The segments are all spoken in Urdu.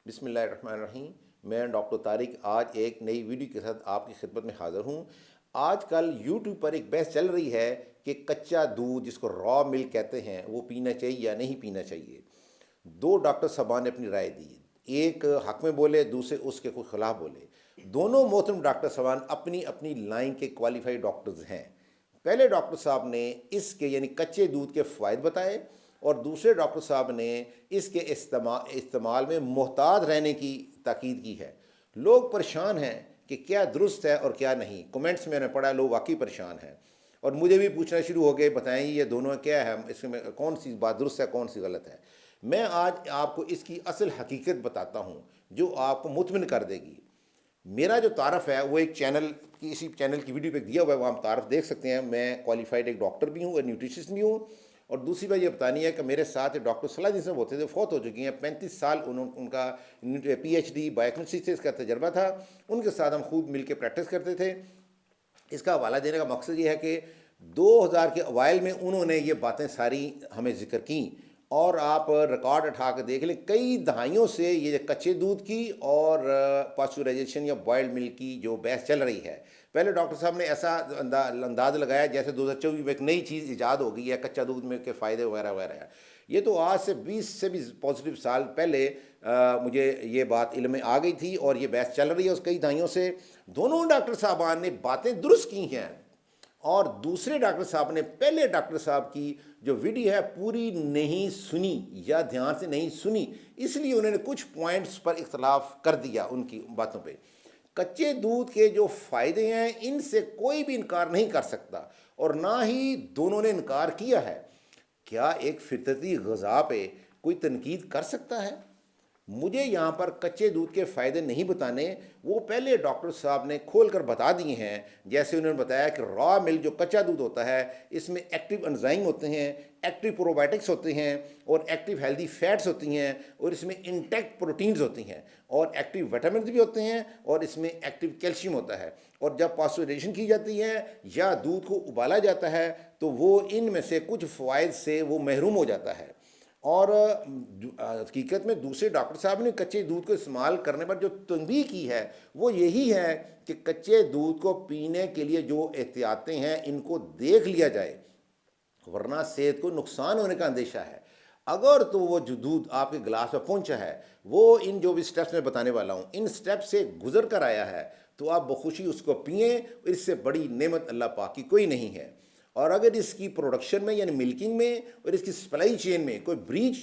بسم اللہ الرحمن الرحیم۔ میں ڈاکٹر طارق آج ایک نئی ویڈیو کے ساتھ آپ کی خدمت میں حاضر ہوں۔ آج کل یوٹیوب پر ایک بحث چل رہی ہے کہ کچا دودھ جس کو را ملک کہتے ہیں وہ پینا چاہیے یا نہیں پینا چاہیے۔ دو ڈاکٹر صاحبان نے اپنی رائے دی، ایک حق میں بولے، دوسرے اس کے کوئی خلاف بولے۔ دونوں محترم ڈاکٹر صاحبان اپنی اپنی لائن کے کوالیفائڈ ڈاکٹرز ہیں۔ پہلے ڈاکٹر صاحب نے اس کے یعنی کچے دودھ کے فوائد بتائے، اور دوسرے ڈاکٹر صاحب نے اس کے استعمال میں محتاط رہنے کی تاکید کی ہے۔ لوگ پریشان ہیں کہ کیا درست ہے اور کیا نہیں۔ کومنٹس میں نے پڑھا لوگ واقعی پریشان ہیں، اور مجھے بھی پوچھنا شروع ہو گئے بتائیں یہ دونوں کیا ہے، اس میں کون سی بات درست ہے کون سی غلط ہے۔ میں آج آپ کو اس کی اصل حقیقت بتاتا ہوں جو آپ کو مطمئن کر دے گی۔ میرا جو تعارف ہے وہ ایک چینل کی اسی چینل کی ویڈیو پہ دیا ہوا ہے، وہاں آپ تعارف دیکھ سکتے ہیں۔ میں کوالیفائڈ ایک ڈاکٹر بھی ہوں اور نیوٹریشنسٹ بھی ہوں۔ اور دوسری بات یہ بتانی ہے کہ میرے ساتھ ڈاکٹر صلاح الدین صاحب ہوتے تھے، فوت ہو چکی ہیں۔ 35 سال ان کا پی ایچ ڈی بایوکیمسٹری سے اس کا تجربہ تھا۔ ان کے ساتھ ہم خوب مل کے پریکٹس کرتے تھے۔ اس کا حوالہ دینے کا مقصد یہ ہے کہ 2000 کے اوائل میں انہوں نے یہ باتیں ساری ہمیں ذکر کیں، اور آپ ریکارڈ اٹھا کے دیکھ لیں کئی دہائیوں سے یہ کچے دودھ کی اور پاسچرائزیشن یا بوائلڈ ملک کی جو بحث چل رہی ہے۔ پہلے ڈاکٹر صاحب نے ایسا انداز لگایا جیسے 2024 میں ایک نئی چیز ایجاد ہو گئی ہے، کچا دودھ میں کے فائدے وغیرہ وغیرہ ہے۔ یہ تو آج سے 20 سے بھی پازیٹیو سال پہلے مجھے یہ بات علم میں آ گئی تھی، اور یہ بحث چل رہی ہے اس کئی دہائیوں سے۔ دونوں ڈاکٹر صاحبان نے باتیں درست کی ہیں، اور دوسرے ڈاکٹر صاحب نے پہلے ڈاکٹر صاحب کی جو ویڈیو ہے پوری نہیں سنی یا دھیان سے نہیں سنی، اس لیے انہوں نے کچھ پوائنٹس پر اختلاف کر دیا ان کی باتوں پہ۔ کچے دودھ کے جو فائدے ہیں ان سے کوئی بھی انکار نہیں کر سکتا، اور نہ ہی دونوں نے انکار کیا ہے۔ کیا ایک فطرتی غذا پہ کوئی تنقید کر سکتا ہے؟ مجھے یہاں پر کچے دودھ کے فائدے نہیں بتانے، وہ پہلے ڈاکٹر صاحب نے کھول کر بتا دیے ہیں۔ جیسے انہوں نے بتایا کہ را ملک جو کچا دودھ ہوتا ہے اس میں ایکٹیو انزائم ہوتے ہیں، ایکٹیو پروبائیوٹکس ہوتے ہیں، اور ایکٹیو ہیلدی فیٹس ہوتی ہیں، اور اس میں انٹیکٹ پروٹینز ہوتی ہیں، اور ایکٹیو وٹامنز بھی ہوتے ہیں، اور اس میں ایکٹیو کیلشیم ہوتا ہے۔ اور جب پاسچرائزیشن کی جاتی ہے یا دودھ کو ابالا جاتا ہے تو وہ ان میں سے کچھ فوائد سے وہ محروم ہو جاتا ہے۔ اور حقیقت میں دوسرے ڈاکٹر صاحب نے کچے دودھ کو استعمال کرنے پر جو تنبیہ کی ہے وہ یہی ہے کہ کچے دودھ کو پینے کے لیے جو احتیاطیں ہیں ان کو دیکھ لیا جائے، ورنہ صحت کو نقصان ہونے کا اندیشہ ہے۔ اگر تو وہ جو دودھ آپ کے گلاس میں پہنچا ہے وہ ان جو بھی سٹیپس میں بتانے والا ہوں ان سٹیپ سے گزر کر آیا ہے تو آپ بخوشی اس کو پئیں، اس سے بڑی نعمت اللہ پاک کی کوئی نہیں ہے۔ اور اگر اس کی پروڈکشن میں یعنی ملکنگ میں اور اس کی سپلائی چین میں کوئی بریچ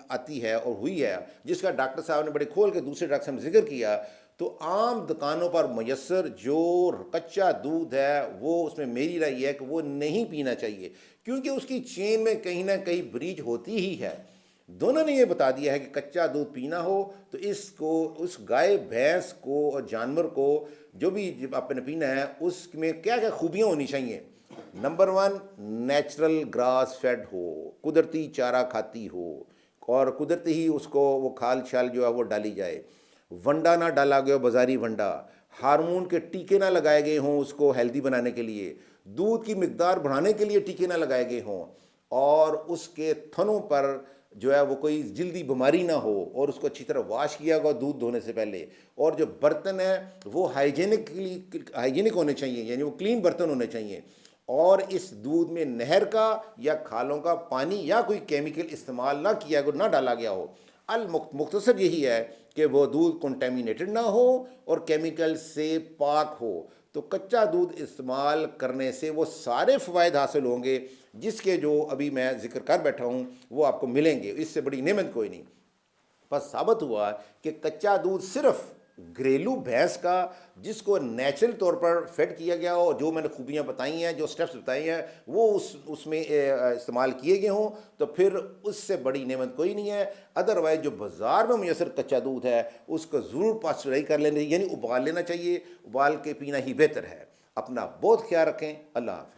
آتی ہے اور ہوئی ہے، جس کا ڈاکٹر صاحب نے بڑے کھول کے دوسرے ڈاکٹر صاحب نے ذکر کیا، تو عام دکانوں پر میسر جو کچا دودھ ہے وہ اس میں میری رائے یہ ہے کہ وہ نہیں پینا چاہیے، کیونکہ اس کی چین میں کہیں نہ کہیں بریچ ہوتی ہی ہے۔ دونوں نے یہ بتا دیا ہے کہ کچا دودھ پینا ہو تو اس گائے بھینس کو اور جانور کو جو بھی آپ نے پینا ہے اس میں کیا کیا خوبیاں ہونی چاہیے۔ نمبر 1، نیچرل گراس فیڈ ہو، قدرتی چارہ کھاتی ہو، اور قدرتی ہی اس کو وہ کھال چھال جو ہے وہ ڈالی جائے، ونڈا نہ ڈالا گیا بازاری ونڈا، ہارمون کے ٹیکے نہ لگائے گئے ہوں اس کو ہیلدی بنانے کے لیے، دودھ کی مقدار بڑھانے کے لیے ٹیکے نہ لگائے گئے ہوں، اور اس کے تھنوں پر جو ہے وہ کوئی جلدی بیماری نہ ہو، اور اس کو اچھی طرح واش کیا گیا دودھ دھونے سے پہلے، اور جو برتن ہیں وہ ہائیجینک ہونے چاہیے، یعنی وہ کلین برتن ہونے چاہیے، اور اس دودھ میں نہر کا یا کھالوں کا پانی یا کوئی کیمیکل استعمال نہ کیا گیا، نہ ڈالا گیا ہو۔ مختصر یہی ہے کہ وہ دودھ کنٹامینیٹڈ نہ ہو اور کیمیکل سے پاک ہو، تو کچا دودھ استعمال کرنے سے وہ سارے فوائد حاصل ہوں گے جس کے جو ابھی میں ذکر کر بیٹھا ہوں وہ آپ کو ملیں گے۔ اس سے بڑی نعمت کوئی نہیں۔ بس ثابت ہوا کہ کچا دودھ صرف گھریلو بھینس کا جس کو نیچرل طور پر فیڈ کیا گیا ہو، جو میں نے خوبیاں بتائی ہیں، جو سٹیپس بتائی ہیں وہ اس میں استعمال کیے گئے ہوں، تو پھر اس سے بڑی نعمت کوئی نہیں ہے۔ ادروائز جو بازار میں میسر کچا دودھ ہے اس کو ضرور پاسچرائز کر لینا، یعنی ابال لینا چاہیے، ابال کے پینا ہی بہتر ہے۔ اپنا بہت خیال رکھیں۔ اللہ حافظ۔